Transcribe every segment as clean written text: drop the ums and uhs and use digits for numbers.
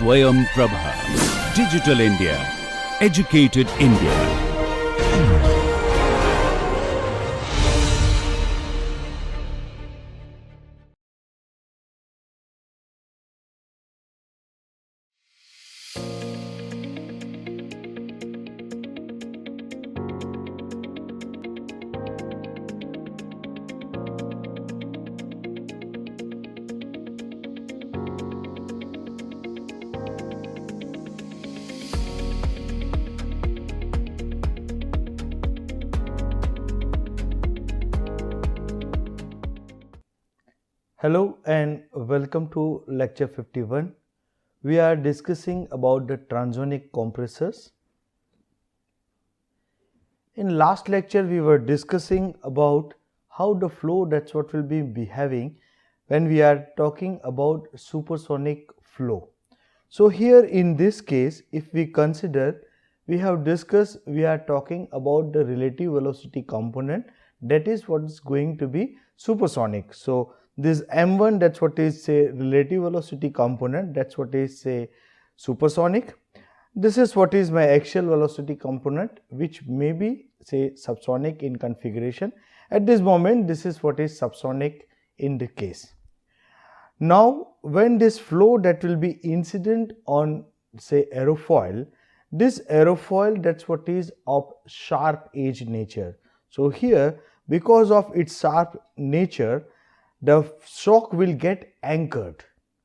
SwayamPrabha. Digital India. Educated India. Hello and welcome to lecture 51. We are discussing about the transonic compressors. In last lecture we were discussing about how the flow, that's what will be behaving when we are talking about supersonic flow. So here in this case, if we consider, we have discussed, we are talking about the relative velocity component, that is what is going to be supersonic. So this m1, that's what is say relative velocity component, that's what is say supersonic. This is what is my axial velocity component, which may be say subsonic in configuration. At this moment, this is what is subsonic in the case. Now when this flow that will be incident on say aerofoil, this aerofoil, that's what is of sharp edge nature. So here, because of its sharp nature, the shock will get anchored.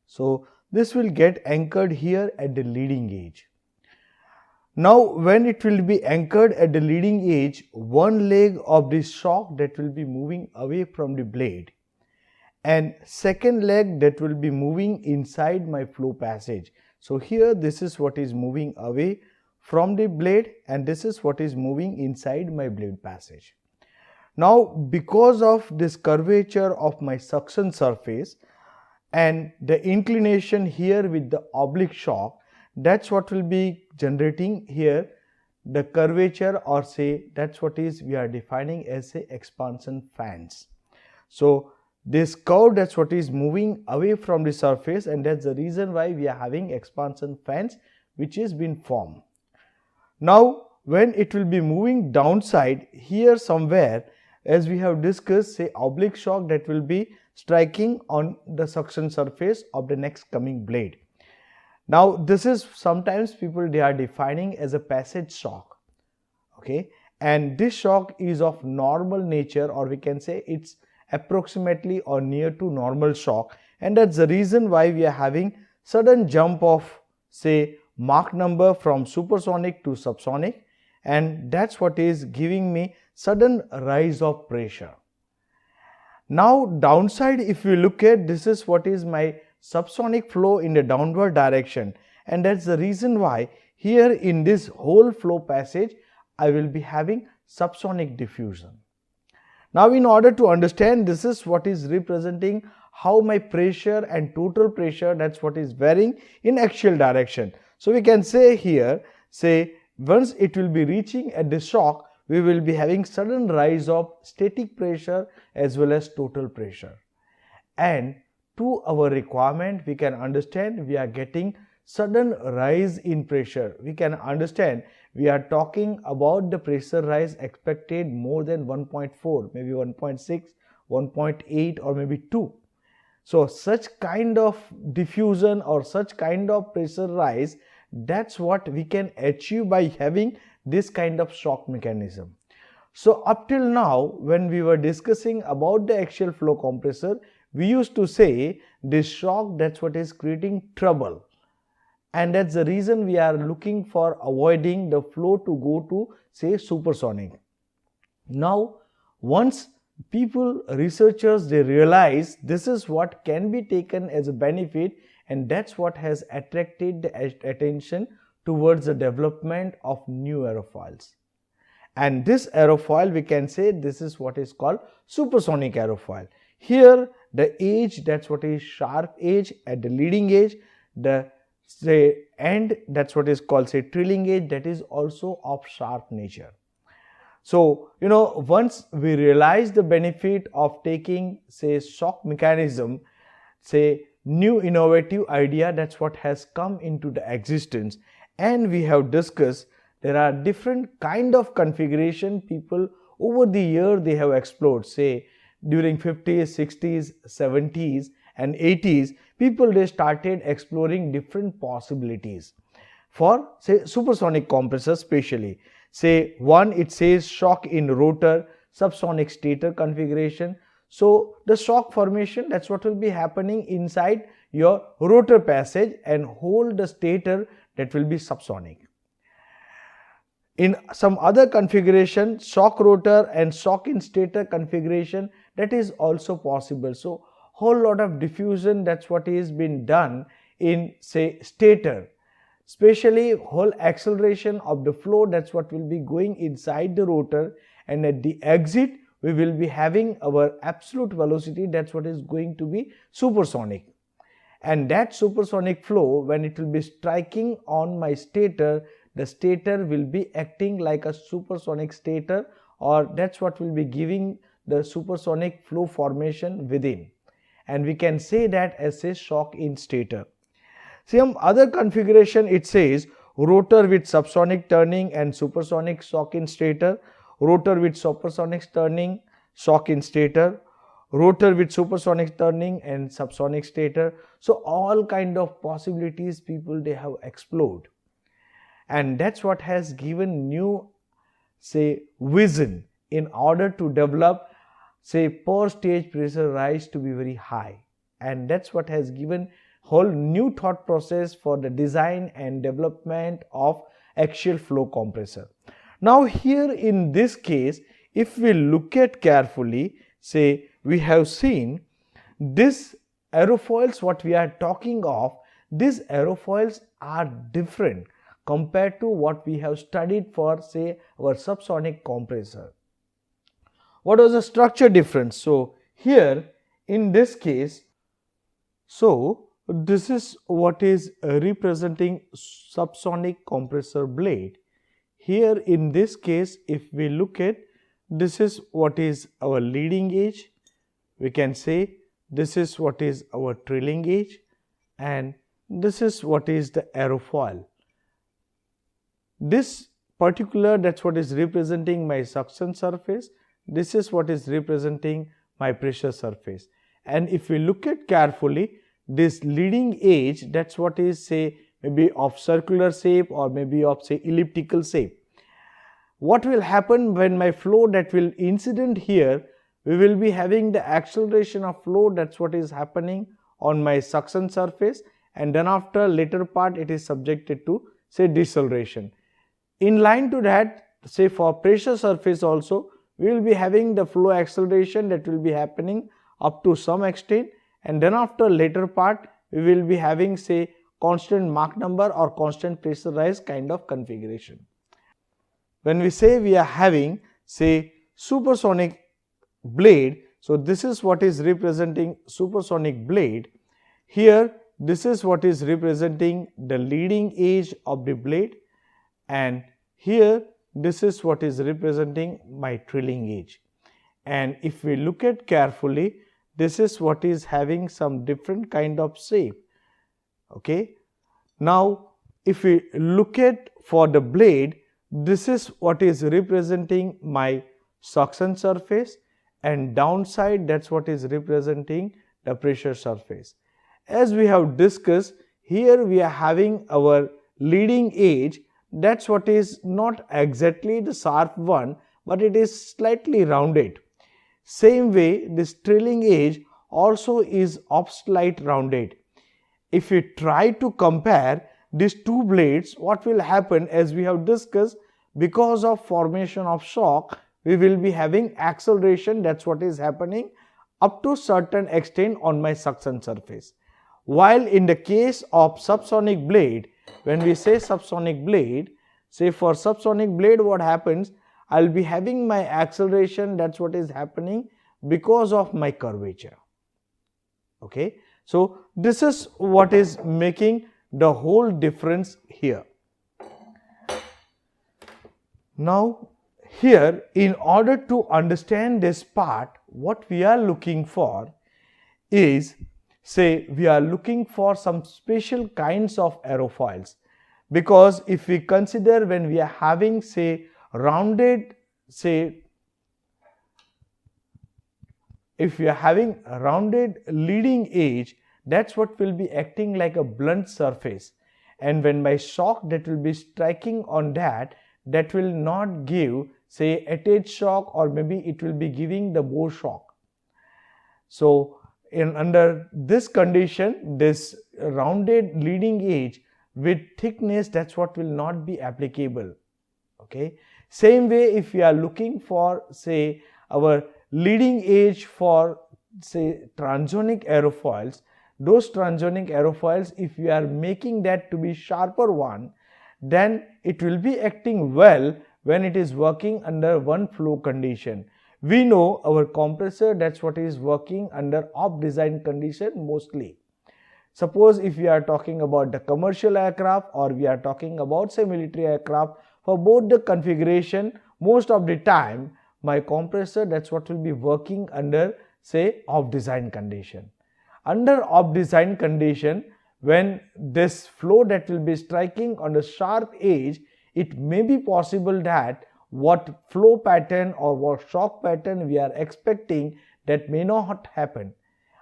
So this will get anchored here at the leading edge. Now when it will be anchored at the leading edge, one leg of this shock that will be moving away from the blade, and second leg that will be moving inside my flow passage. So here this is what is moving away from the blade, and this is what is moving inside my blade passage. Now because of this curvature of my suction surface and the inclination here with the oblique shock, that's what will be generating here the curvature, or say that's what is we are defining as say expansion fans. So this curve, that's what is moving away from the surface, and that's the reason why we are having expansion fans which is been formed. Now when it will be moving downside, here somewhere, as we have discussed, say oblique shock that will be striking on the suction surface of the next coming blade. Now this is sometimes people they are defining as a passage shock, okay, and this shock is of normal nature, or we can say it's approximately or near to normal shock, and that's the reason why we are having sudden jump of say Mach number from supersonic to subsonic, and that's what is giving me sudden rise of pressure. Now downside, if we look at, this is what is my subsonic flow in the downward direction, and that's the reason why here in this whole flow passage I will be having subsonic diffusion. Now in order to understand, this is what is representing how my pressure and total pressure, that's what is varying in axial direction. So we can say here, say once it will be reaching at the shock, we will be having sudden rise of static pressure as well as total pressure. And to our requirement, we can understand we are getting sudden rise in pressure. We can understand we are talking about the pressure rise expected more than 1.4, maybe 1.6, 1.8 or maybe 2. So such kind of diffusion or such kind of pressure rise, that's what we can achieve by having this kind of shock mechanism. So up till now, when we were discussing about the axial flow compressor, we used to say this shock, that's what is creating trouble, and that's the reason we are looking for avoiding the flow to go to say supersonic. Now once people, researchers, they realize this is what can be taken as a benefit, and that's what has attracted the attention towards the development of new aerofoils. And this aerofoil, we can say this is what is called supersonic aerofoil. Here the edge, that's what is sharp edge at the leading edge, the say end, that's what is called say trailing edge, that is also of sharp nature. So once we realize the benefit of taking say shock mechanism, say new innovative idea, that's what has come into the existence. And we have discussed there are different kind of configuration people over the year they have explored. Say during 50s, 60s, 70s and 80s, people they started exploring different possibilities for say supersonic compressors, especially say one, it says shock in rotor subsonic stator configuration. So the shock formation, that's what will be happening inside your rotor passage and hold the stator, that will be subsonic. In some other configuration, shock rotor and shock in stator configuration, that is also possible. So whole lot of diffusion, that's what is been done in say stator, especially whole acceleration of the flow, that's what will be going inside the rotor, and at the exit we will be having our absolute velocity, that's what is going to be supersonic. And that supersonic flow, when it will be striking on my stator, the stator will be acting like a supersonic stator, or that's what will be giving the supersonic flow formation within, and we can say that as a shock in stator. Some other configuration, it says rotor with subsonic turning and supersonic shock in stator, rotor with supersonic turning, shock in stator, rotor with supersonic turning and subsonic stator. So all kind of possibilities people they have explored, and that's what has given new say vision in order to develop say per stage pressure rise to be very high, and that's what has given whole new thought process for the design and development of axial flow compressor. Now here in this case, if we look at carefully, say we have seen this aerofoils, what we are talking of, these aerofoils are different compared to what we have studied for say our subsonic compressor. What was the structure difference? So here in this case, so this is what is representing subsonic compressor blade. Here in this case, if we look at, this is what is our leading edge, we can say this is what is our trailing edge, and this is what is the aerofoil. This particular, that's what is representing my suction surface, this is what is representing my pressure surface. And if we look at carefully, this leading edge, that's what is say maybe of circular shape or maybe of say elliptical shape. What will happen when my flow that will incident here, we will be having the acceleration of flow, that's what is happening on my suction surface, and then after later part it is subjected to say deceleration. In line to that, say for pressure surface also, we will be having the flow acceleration that will be happening up to some extent, and then after later part we will be having say constant Mach number or constant pressure rise kind of configuration. When we say we are having say supersonic blade, so this is what is representing supersonic blade. Here this is what is representing the leading edge of the blade, and here this is what is representing my trailing edge. And if we look at carefully, this is what is having some different kind of shape. Okay. Now if we look at for the blade, this is what is representing my suction surface, and downside, that's what is representing the pressure surface. As we have discussed, here we are having our leading edge, that's what is not exactly the sharp one, but it is slightly rounded. Same way this trailing edge also is of slight rounded. If we try to compare these two blades, what will happen, as we have discussed, because of formation of shock, we will be having acceleration, that's what is happening up to certain extent on my suction surface. While in the case of subsonic blade, when we say subsonic blade, say for subsonic blade what happens, I will be having my acceleration, that's what is happening because of my curvature. Okay. So this is what is making the whole difference here. Now here, in order to understand this part, what we are looking for is say we are looking for some special kinds of aerofoils, because if we consider when we are having say rounded, say if we are having a rounded leading edge, that's what will be acting like a blunt surface, and when by shock that will be striking on that, that will not give say attached shock, or maybe it will be giving the bore shock. So under this condition, this rounded leading edge with thickness, that's what will not be applicable. Okay, same way if we are looking for say our leading edge for say transonic aerofoils, those transonic aerofoils, if we are making that to be sharper one, then it will be acting well when it is working under one flow condition. We know our compressor, that's what is working under off design condition mostly. Suppose if we are talking about the commercial aircraft, or we are talking about say military aircraft, for both the configuration, most of the time my compressor, that's what will be working under say off design condition. Under off design condition, when this flow that will be striking on the sharp edge, it may be possible that what flow pattern or what shock pattern we are expecting, that may not happen.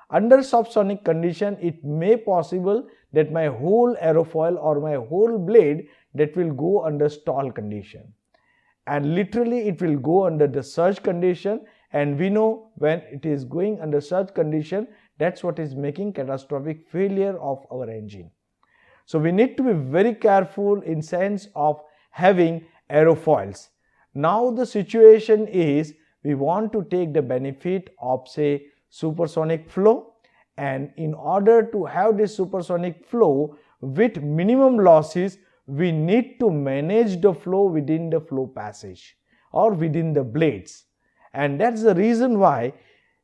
Under subsonic condition, it may possible that my whole aerofoil or my whole blade that will go under stall condition, and literally it will go under the surge condition, and we know when it is going under surge condition, that's what is making catastrophic failure of our engine. So we need to be very careful in sense of having aerofoils. Now the situation is we want to take the benefit of say supersonic flow, and in order to have this supersonic flow with minimum losses, we need to manage the flow within the flow passage or within the blades, and that's the reason why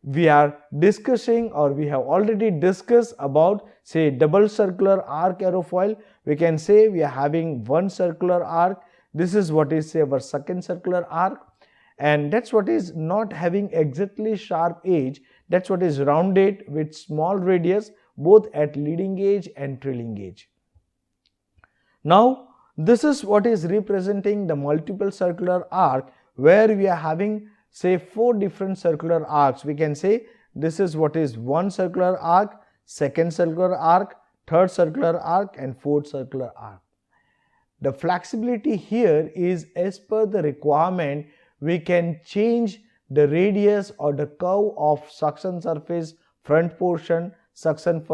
we are discussing, or we have already discussed about say double circular arc aerofoil. We can say we are having one circular arc, this is what is say our second circular arc, and that's what is not having exactly sharp edge, that's what is rounded with small radius both at leading edge and trailing edge. Now this is what is representing the multiple circular arc, where we are having say 4 different circular arcs. We can say this is what is one circular arc, second circular arc, third circular arc, and fourth circular arc. The flexibility here is as per the requirement. We can change the radius or the curve of suction surface front portion, suction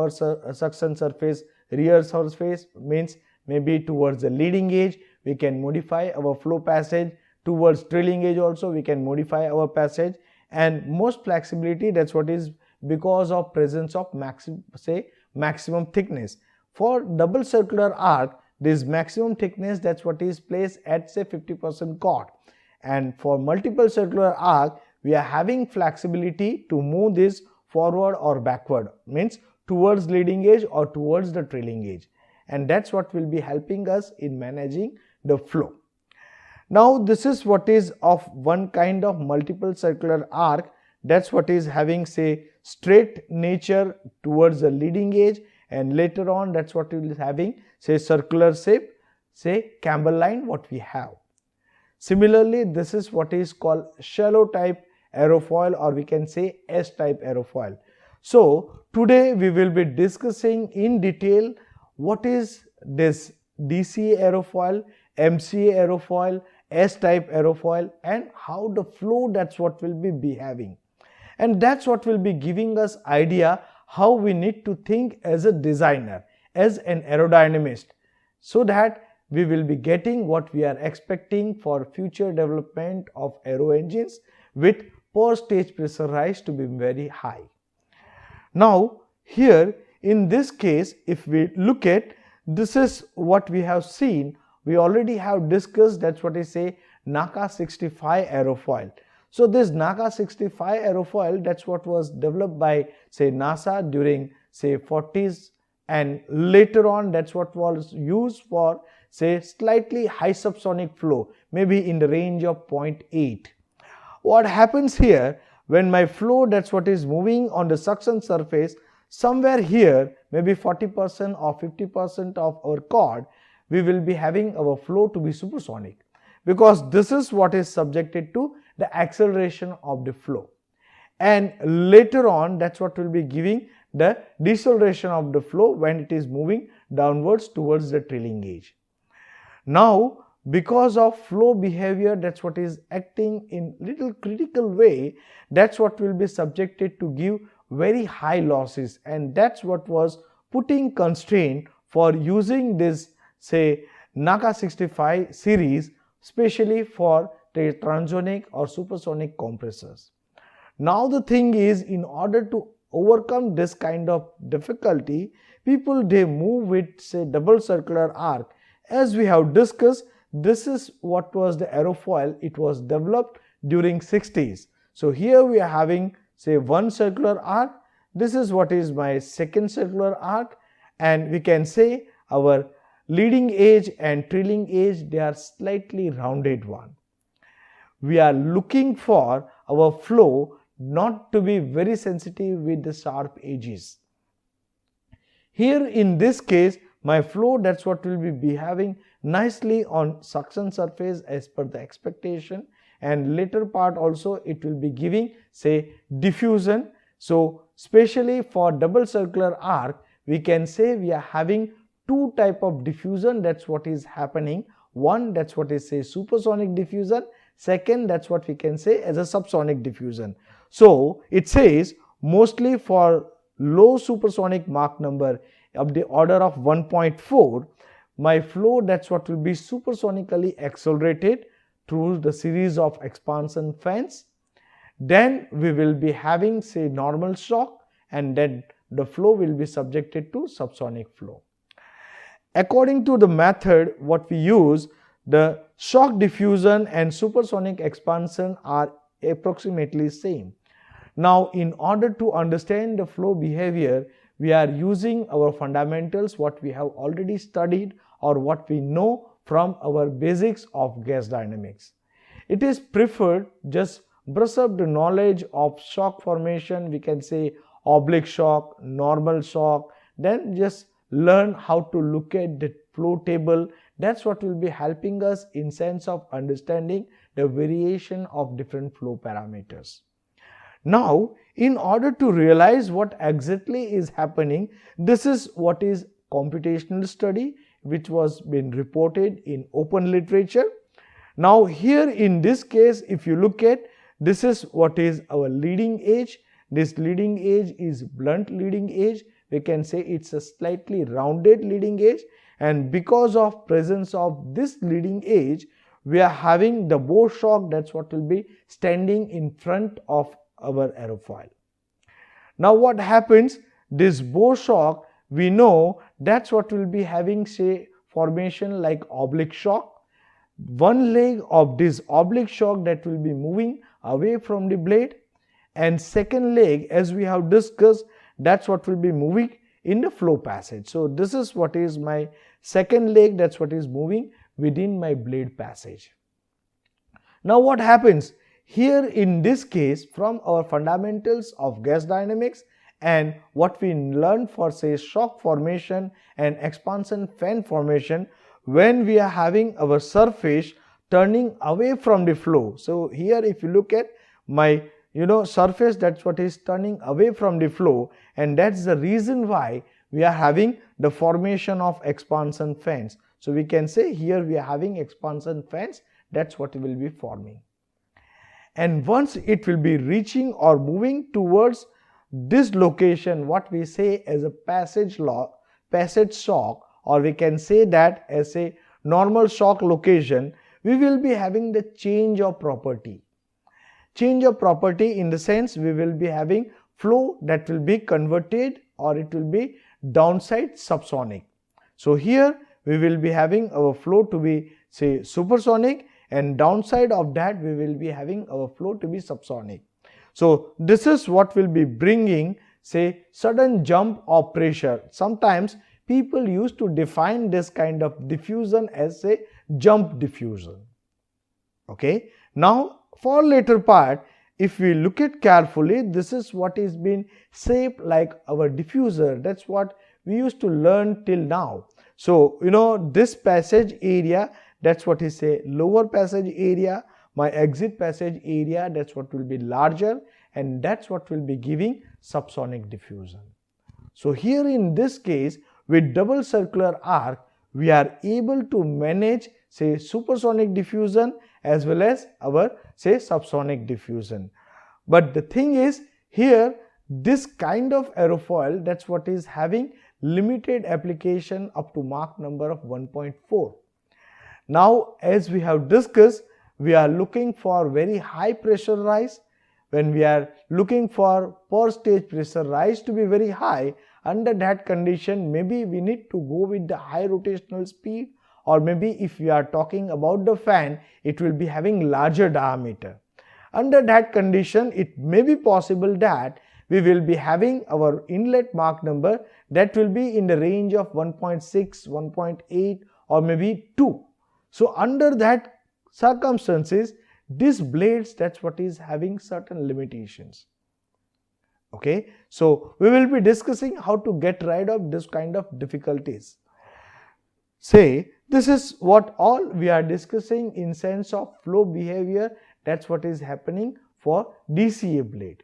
surface rear surface, means maybe towards the leading edge we can modify our flow passage, towards trailing edge also we can modify our passage, and most flexibility, that's what is because of presence of maximum thickness. For double circular arc, this maximum thickness, that's what is placed at say 50% chord, and for multiple circular arc we are having flexibility to move this forward or backward, means towards leading edge or towards the trailing edge, and that's what will be helping us in managing the flow. Now this is what is of one kind of multiple circular arc, that's what is having say straight nature towards the leading edge, and later on that's what will be having say circular shape, say camber line what we have. Similarly, this is what is called shallow type aerofoil, or we can say S type aerofoil. So today we will be discussing in detail what is this DCA aerofoil, MCA aerofoil, S type aerofoil, and how the flow, that's what will be behaving, and that's what will be giving us idea how we need to think as a designer, as an aerodynamist, so that we will be getting what we are expecting for future development of aero engines with per stage pressure rise to be very high. Now here in this case, if we look at, this is what we have seen, we already have discussed, that's what is say NACA 65 aerofoil. So this NACA 65 aerofoil, that's what was developed by say NASA during say 40s, and later on that's what was used for say slightly high subsonic flow, maybe in the range of 0.8. What happens here, when my flow, that's what is moving on the suction surface, somewhere here maybe 40% or 50% of our chord we will be having our flow to be supersonic, because this is what is subjected to the acceleration of the flow, and later on that's what will be giving the deceleration of the flow when it is moving downwards towards the trailing edge. Now because of flow behavior, that's what is acting in little critical way, that's what will be subjected to give very high losses, and that's what was putting constraint for using this say NACA 65 series, especially for the transonic or supersonic compressors. Now the thing is, in order to overcome this kind of difficulty, people they move with say double circular arc. As we have discussed, this is what was the aerofoil, it was developed during 60s. So here we are having say one circular arc, this is what is my second circular arc, and we can say our leading edge and trailing edge, they are slightly rounded one. We are looking for our flow not to be very sensitive with the sharp edges. Here in this case, my flow that's what will be behaving nicely on suction surface as per the expectation, and later part also it will be giving say diffusion. So especially for double circular arc, we can say we are having two type of diffusion, that's what is happening. One, that's what is say supersonic diffusion, second that's what we can say as a subsonic diffusion. So it says mostly for low supersonic Mach number of the order of 1.4, my flow that's what will be supersonically accelerated through the series of expansion fans. Then we will be having say normal shock, and then the flow will be subjected to subsonic flow. According to the method what we use, the shock diffusion and supersonic expansion are approximately same. Now in order to understand the flow behavior, we are using our fundamentals what we have already studied or what we know from our basics of gas dynamics. It is preferred just brush up the knowledge of shock formation, we can say oblique shock, normal shock, then just learn how to look at the flow table. That's what will be helping us in sense of understanding the variation of different flow parameters. Now in order to realize what exactly is happening, this is what is computational study which was been reported in open literature. Now here in this case, if you look at, this is what is our leading edge. This leading edge is blunt leading edge, we can say it's a slightly rounded leading edge, and because of presence of this leading edge, we are having the bow shock that's what will be standing in front of our aerofoil. Now what happens, this bow shock we know that's what will be having say formation like oblique shock. One leg of this oblique shock that will be moving away from the blade, and second leg as we have discussed, that's what will be moving in the flow passage. So this is what is my second leg, that's what is moving within my blade passage. Now what happens here in this case, from our fundamentals of gas dynamics and what we learned for say shock formation and expansion fan formation, when we are having our surface turning away from the flow. So here if you look at my surface, that's what is turning away from the flow, and that's the reason why we are having the formation of expansion fans. So we can say here we are having expansion fans, that's what will be forming. And once it will be reaching or moving towards this location, what we say as a passage shock, or we can say that as a normal shock location, we will be having the change of property. Change of property in the sense we will be having flow that will be converted or it will be downside subsonic. So here we will be having our flow to be say supersonic, and downside of that we will be having our flow to be subsonic. So this is what will be bringing say sudden jump of pressure. Sometimes people used to define this kind of diffusion as a jump diffusion. Okay. Now for later part, if we look at carefully, this is what is been shaped like our diffuser. That's what we used to learn till now. So this passage area, that's what is a lower passage area. My exit passage area, that's what will be larger, and that's what will be giving subsonic diffusion. So here in this case, with double circular arc, we are able to manage say supersonic diffusion as well as our say subsonic diffusion. But the thing is, here this kind of aerofoil, that's what is having limited application up to Mach number of 1.4. Now, as we have discussed, we are looking for very high pressure rise. When we are looking for per stage pressure rise to be very high, under that condition maybe we need to go with the high rotational speed, or maybe if we are talking about the fan, it will be having larger diameter. Under that condition, it may be possible that we will be having our inlet Mach number that will be in the range of 1.6, 1.8 or maybe 2. So under that circumstances, these blades, that's what is having certain limitations. Okay, so we will be discussing how to get rid of this kind of difficulties. Say this is what all we are discussing in sense of flow behavior. That's what is happening for DCA blade.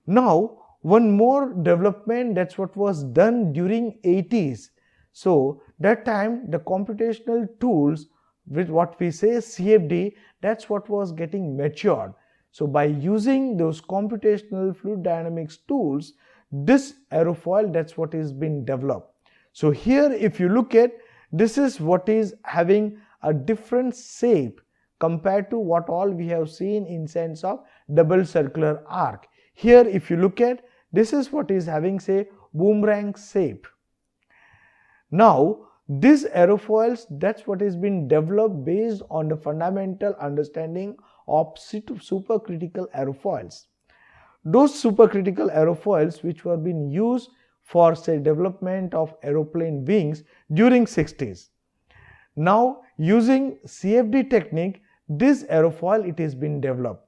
Now one more development, that's what was done during 80s. So that time the computational tools with what we say CFD, that's what was getting matured. So by using those computational fluid dynamics tools, this aerofoil, that's what is being developed. So here if you look at, this is what is having a different shape compared to what all we have seen in sense of double circular arc. Here if you look at, this is what is having say boomerang shape. Now these aerofoils, that's what has been developed based on the fundamental understanding of supercritical aerofoils. Those supercritical aerofoils which were being used for say development of aeroplane wings during 60s. Now using CFD technique, this aerofoil it has been developed.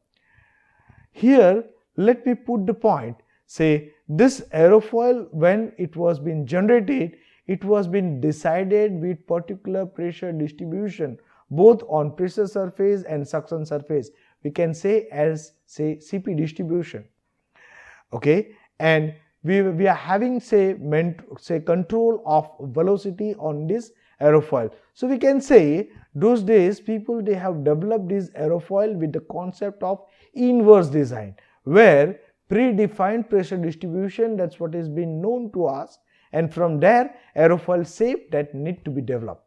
Here let me put the point, say this aerofoil when it was being generated, it was been decided with particular pressure distribution both on pressure surface and suction surface. We can say as say CP distribution. Okay, and we are having say control of velocity on this aerofoil. So we can say those days people they have developed this aerofoil with the concept of inverse design, where predefined pressure distribution, that's what is been known to us, and from there aerofoil shape that need to be developed.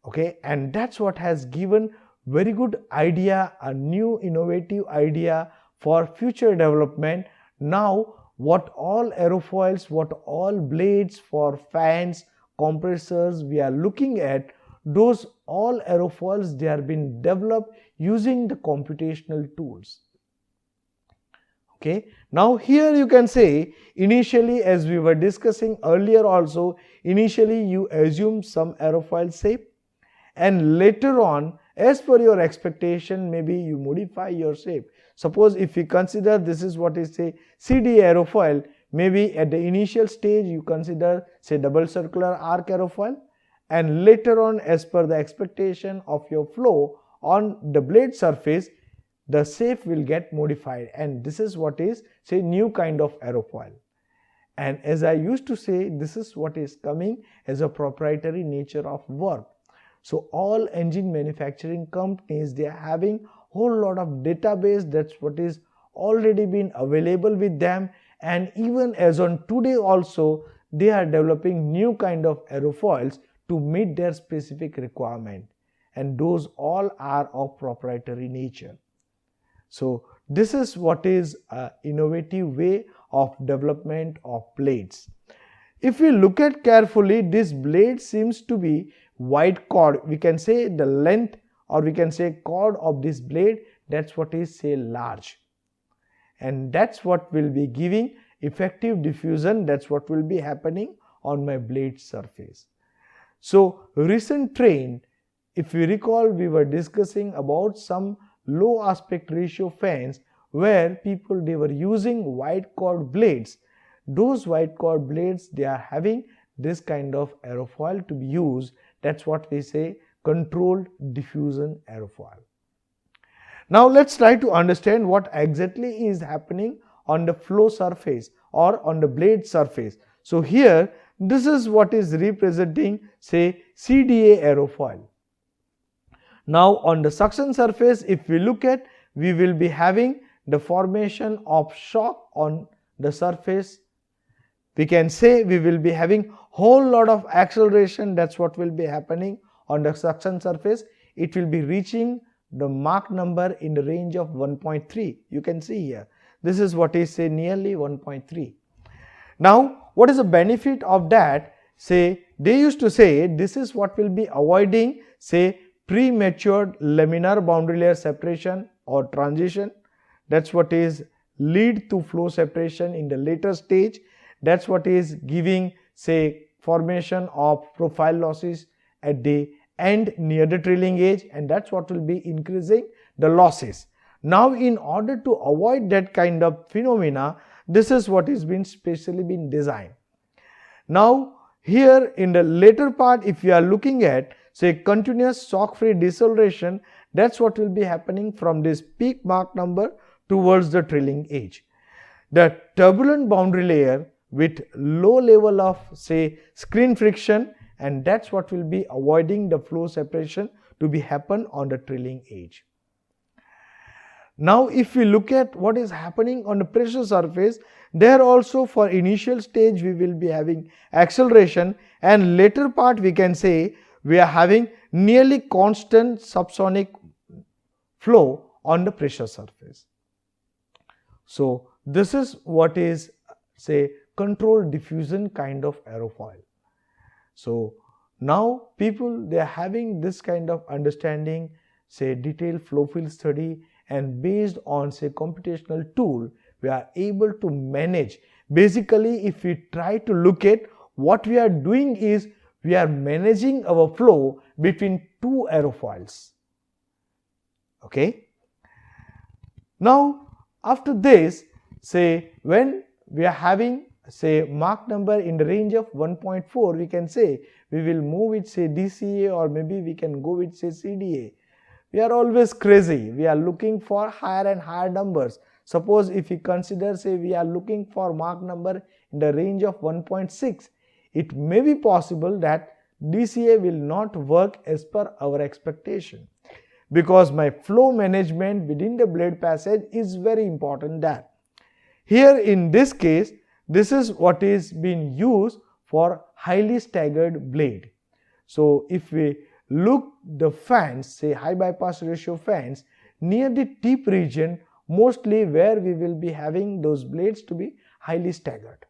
Okay, and that's what has given very good idea, a new innovative idea for future development. Now what all aerofoils, what all blades for fans, compressors we are looking at, those all aerofoils they are being developed using the computational tools. Okay, now here you can say initially, as we were discussing earlier also, initially you assume some aerofoil shape, and later on as per your expectation maybe you modify your shape. Suppose if we consider this is what is say CD aerofoil, maybe at the initial stage you consider say double circular arc aerofoil, and later on as per the expectation of your flow on the blade surface, the shape will get modified, and this is what is say new kind of aerofoil. And as I used to say, this is what is coming as a proprietary nature of work. So all engine manufacturing companies, they are having whole lot of database, that's what is already been available with them, and even as on today also they are developing new kind of aerofoils to meet their specific requirement, and those all are of proprietary nature. So this is what is an innovative way of development of blades. If we look at carefully, this blade seems to be wide chord. We can say the length, or we can say chord of this blade, that's what is say large, and that's what will be giving effective diffusion, that's what will be happening on my blade surface. So recent trend, if we recall, we were discussing about some low aspect ratio fans where people they were using wide chord blades. Those wide chord blades they are having this kind of aerofoil to be used. That's what we say controlled diffusion aerofoil. Now let's try to understand what exactly is happening on the flow surface or on the blade surface. So here this is what is representing say CDA aerofoil. Now on the suction surface, if we look at, we will be having the formation of shock on the surface. We can say we will be having whole lot of acceleration. That's what will be happening on the suction surface. It will be reaching the Mach number in the range of 1.3. You can see here. This is what is say nearly 1.3. Now what is the benefit of that? Say they used to say this is what will be avoiding say premature laminar boundary layer separation or transition. That's what is lead to flow separation in the later stage. That's what is giving say formation of profile losses at the end near the trailing edge, and that's what will be increasing the losses. Now in order to avoid that kind of phenomena, this is what is been specially been designed. Now here in the later part, if you are looking at say continuous shock free deceleration, that's what will be happening from this peak Mach number towards the trailing edge. The turbulent boundary layer with low level of say screen friction, and that's what will be avoiding the flow separation to be happen on the trailing edge. Now if we look at what is happening on the pressure surface, there also for initial stage we will be having acceleration, and later part we can say we are having nearly constant subsonic flow on the pressure surface. So this is what is say controlled diffusion kind of aerofoil. So now people they are having this kind of understanding, say detailed flow field study, and based on say computational tool we are able to manage. Basically if we try to look at what we are doing is we are managing our flow between two aerofoils. Okay. Now after this, say when we are having say Mach number in the range of 1.4, we can say we will move with say DCA, or maybe we can go with say CDA. We are always crazy. We are looking for higher and higher numbers. Suppose if we consider say we are looking for Mach number in the range of 1.6, it may be possible that DCA will not work as per our expectation, because my flow management within the blade passage is very important. That here in this case, this is what is being used for highly staggered blade. So if we look the fans, say high bypass ratio fans near the tip region, mostly where we will be having those blades to be highly staggered.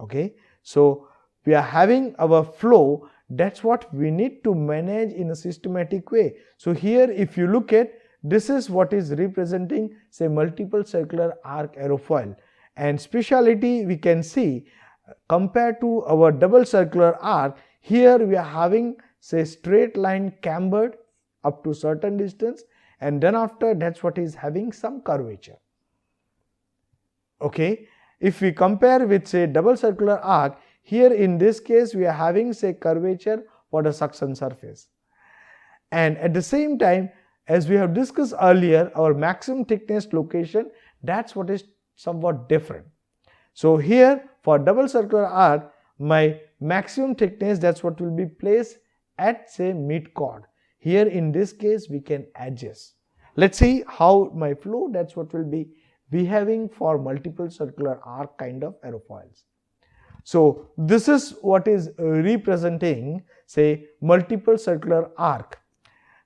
Okay, so we are having our flow, that's what we need to manage in a systematic way. So here if you look at, this is what is representing say multiple circular arc aerofoil, and speciality we can see compared to our double circular arc, here we are having say straight line cambered up to certain distance, and then after that's what is having some curvature. Okay, if we compare with say double circular arc, here in this case we are having say curvature for the suction surface, and at the same time as we have discussed earlier, our maximum thickness location, that's what is somewhat different. So here for double circular arc, my maximum thickness, that's what will be placed at say mid chord. Here in this case we can adjust. Let's see how my flow, that's what will be behaving for multiple circular arc kind of aerofoils. So this is what is representing say multiple circular arc.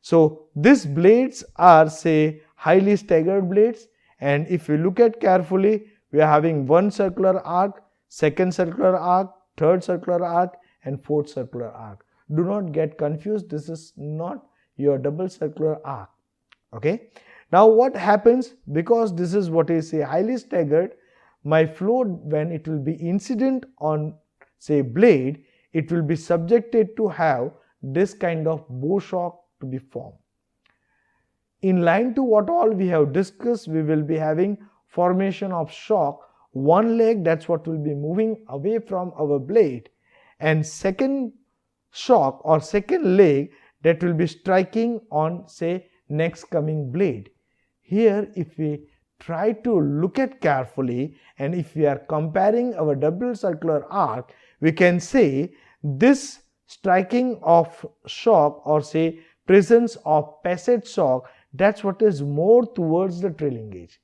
So these blades are say highly staggered blades, and if we look at carefully, we are having one circular arc, second circular arc, third circular arc, and fourth circular arc. Do not get confused, this is not your double circular arc. Okay. Now what happens, because this is what is say highly staggered, my flow when it will be incident on say blade, it will be subjected to have this kind of bow shock to be formed. in line to what all we have discussed, we will be having formation of shock. One leg, that's what will be moving away from our blade, and second shock or second leg that will be striking on, say, next coming blade. Here, if we try to look at carefully, and if we are comparing our double circular arc, we can say this striking of shock or say presence of passage shock, that's what is more towards the trailing edge.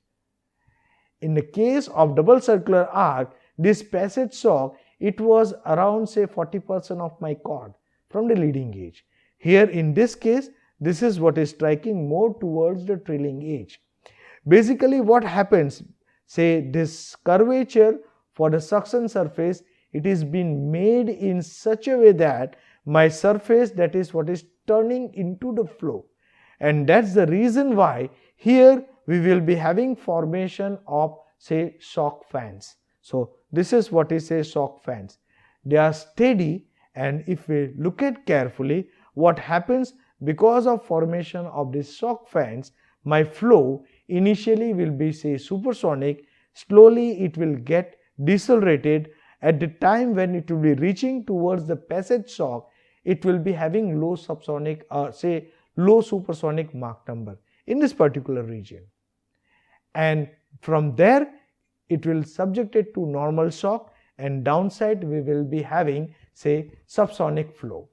In the case of double circular arc, this passage shock, it was around say 40% of my chord from the leading edge. Here in this case, this is what is striking more towards the trailing edge. Basically what happens, say this curvature for the suction surface, it is been made in such a way that my surface, that is what is turning into the flow, and that's the reason why here we will be having formation of say shock fans. So this is what is say shock fans. They are steady, and if we look at carefully what happens, because of formation of these shock fans, my flow initially will be say supersonic, slowly it will get decelerated. At the time when it will be reaching towards the passage shock, it will be having low subsonic or say low supersonic Mach number in this particular region, and from there it will subjected to normal shock, and downside we will be having say subsonic flow.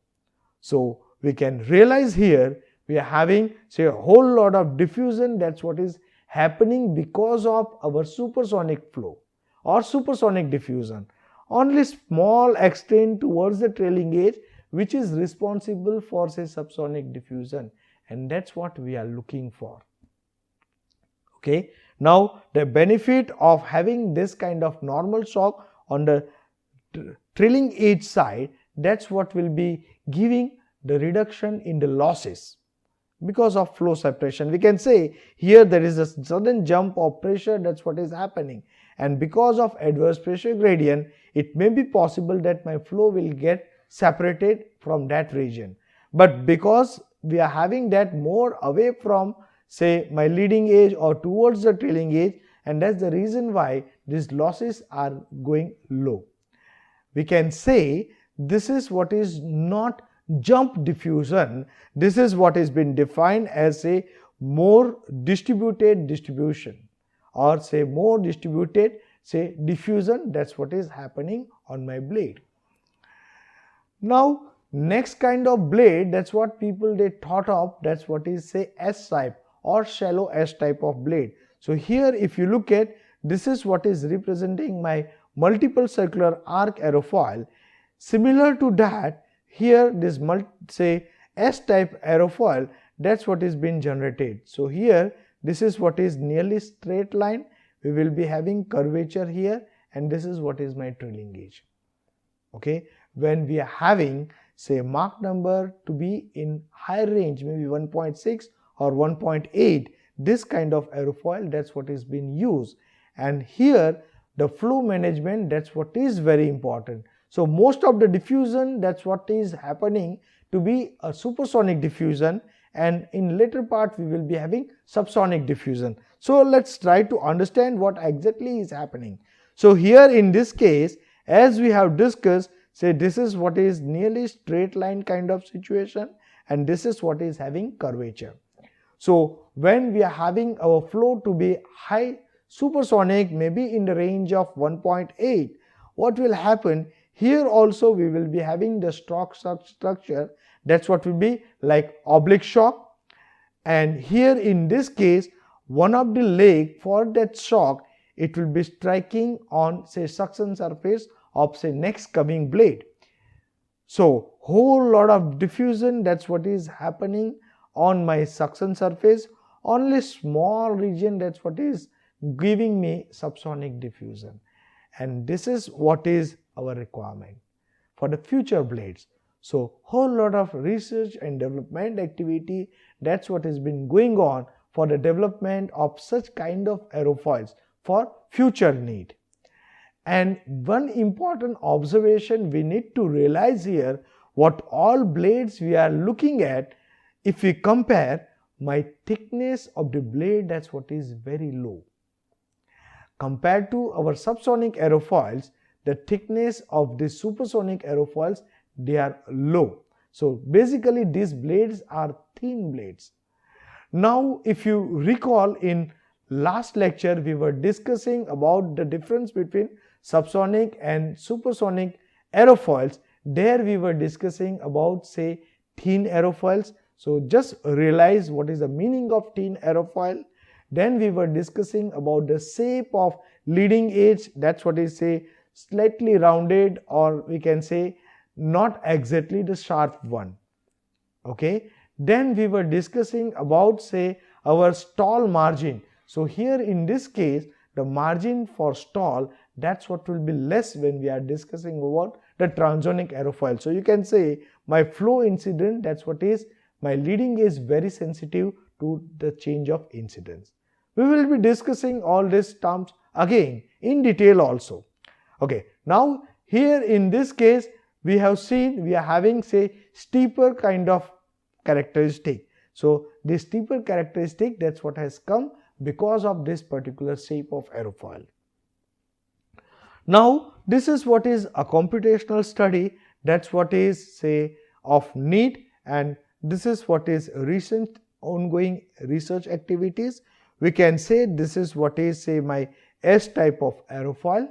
So we can realize here we are having say a whole lot of diffusion, that's what is happening because of our supersonic flow or supersonic diffusion. Only small extent towards the trailing edge which is responsible for say subsonic diffusion, and that's what we are looking for. Okay, now the benefit of having this kind of normal shock on the trailing edge side, that's what will be giving the reduction in the losses because of flow separation. We can say here there is a sudden jump of pressure, that's what is happening, and because of adverse pressure gradient, it may be possible that my flow will get separated from that region. But because we are having that more away from say my leading edge or towards the trailing edge, and that's the reason why these losses are going low. We can say this is what is not jump diffusion, this is what has been defined as a more distributed distribution or say more distributed say diffusion, that's what is happening on my blade. Now next kind of blade, that's what people they thought of, that's what is say S type or shallow S type of blade. So here if you look at, this is what is representing my multiple circular arc aerofoil. Similar to that, here this say S type aerofoil, that's what is being generated. So here this is what is nearly straight line, we will be having curvature here, and this is what is my trailing edge. Okay, when we are having say Mach number to be in higher range, maybe 1.6 or 1.8, this kind of aerofoil, that's what is being used, and here the flow management, that's what is very important. So most of the diffusion, that's what is happening to be a supersonic diffusion, and in later part we will be having subsonic diffusion. So let's try to understand what exactly is happening. So here in this case, as we have discussed, say this is what is nearly straight line kind of situation, and this is what is having curvature. So when we are having our flow to be high supersonic, maybe in the range of 1.8, what will happen? Here also we will be having the shock structure, that's what will be like oblique shock, and here in this case one of the leg for that shock, it will be striking on say suction surface of say next coming blade. So whole lot of diffusion, that's what is happening on my suction surface, only small region, that's what is giving me subsonic diffusion, and this is what is our requirement for the future blades. So whole lot of research and development activity, that's what has been going on for the development of such kind of aerofoils for future need. And one important observation we need to realize here, what all blades we are looking at, if we compare, my thickness of the blade, that's what is very low. Compared to our subsonic aerofoils, the thickness of the supersonic aerofoils, they are low. So basically these blades are thin blades. Now if you recall, in last lecture we were discussing about the difference between subsonic and supersonic aerofoils. There we were discussing about, say, thin aerofoils. So just realize what is the meaning of thin aerofoil. Then we were discussing about the shape of leading edge, that's what is, say, slightly rounded, or we can say not exactly the sharp one. Okay. Then we were discussing about, say, our stall margin. So here in this case, the margin for stall, that's what will be less when we are discussing about the transonic aerofoil. So you can say my flow incident, that's what is, my leading is very sensitive to the change of incidence. We will be discussing all these terms again in detail also. Okay, now here in this case we have seen we are having, say, steeper kind of characteristic. So this steeper characteristic, that's what has come because of this particular shape of aerofoil. Now this is what is a computational study, that's what is, say, of need, and this is what is recent ongoing research activities. We can say this is what is, say, my S type of aerofoil,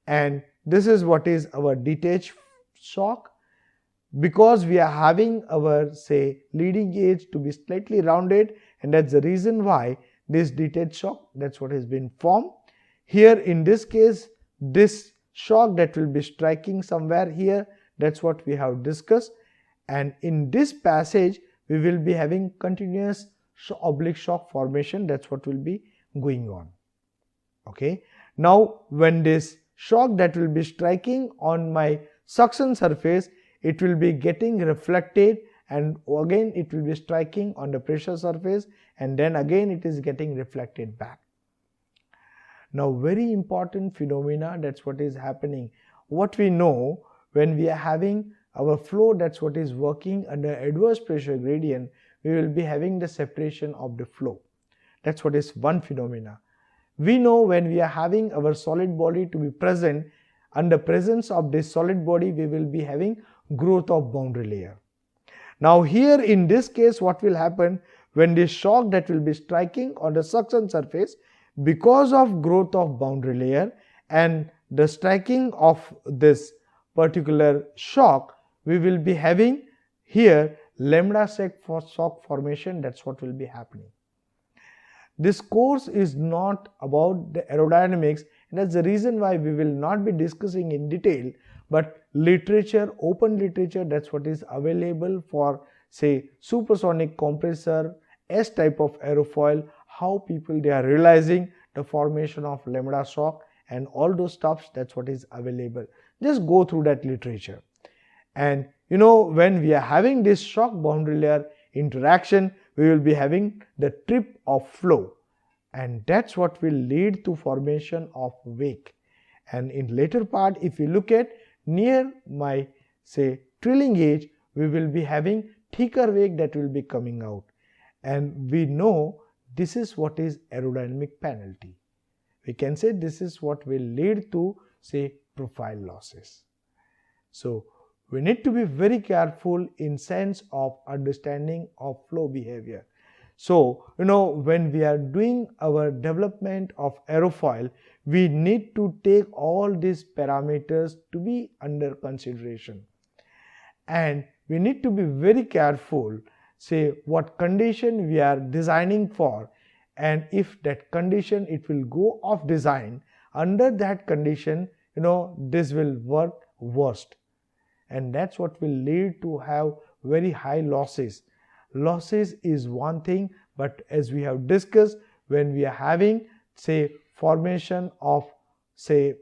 and this is what is our detached shock. Because we are having our, say, leading edge to be slightly rounded, and that's the reason why this detached shock, that's what has been formed. Here in this case, this shock that will be striking somewhere here, that's what we have discussed, and in this passage we will be having continuous oblique shock formation, that's what will be going on. Okay. Now when this shock that will be striking on my suction surface, it will be getting reflected, and again it will be striking on the pressure surface, and then again it is getting reflected back. Now very important phenomena, that's what is happening. What we know, when we are having our flow, that's what is working under adverse pressure gradient, we will be having the separation of the flow. That's what is one phenomena. We know when we are having our solid body to be present, under presence of this solid body we will be having growth of boundary layer. Now here in this case what will happen, when this shock that will be striking on the suction surface, because of growth of boundary layer and the striking of this particular shock, we will be having here lambda shock formation, that's what will be happening. This course is not about the aerodynamics, and that's the reason why we will not be discussing in detail, but literature, open literature, that's what is available for, say, supersonic compressor, S type of aerofoil, how people they are realizing the formation of lambda shock and all those stuffs, that's what is available. Just go through that literature. And you know, when we are having this shock boundary layer interaction, we will be having the trip of flow, and that's what will lead to formation of wake. And in later part, if you look at near my, say, trailing edge, we will be having thicker wake that will be coming out, and we know this is what is aerodynamic penalty. We can say this is what will lead to, say, profile losses. So we need to be very careful in sense of understanding of flow behavior. So you know, when we are doing our development of aerofoil, we need to take all these parameters to be under consideration, and we need to be very careful, say, what condition we are designing for, and if that condition it will go off design, under that condition, you know, this will work worst, and that's what will lead to have very high losses. Losses is one thing, but as we have discussed, when we are having, say, formation of, say,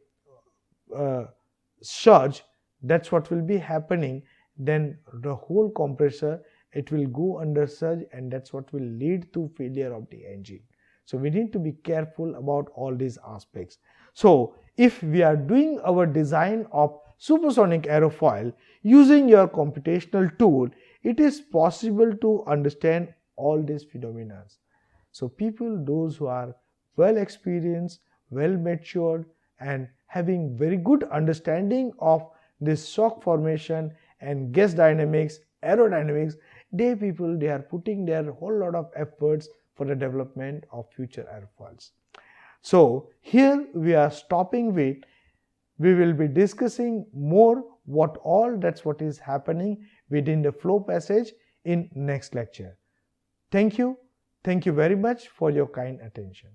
surge, that's what will be happening, then the whole compressor, it will go under surge, and that's what will lead to failure of the engine. So we need to be careful about all these aspects. So if we are doing our design of supersonic aerofoil using your computational tool, it is possible to understand all these phenomena. So people, those who are well experienced, well matured and having very good understanding of this shock formation and gas dynamics, aerodynamics, they are putting their whole lot of efforts for the development of future airfoils. So here we are stopping with, we will be discussing more what is happening within the flow passage in next lecture. Thank you very much for your kind attention.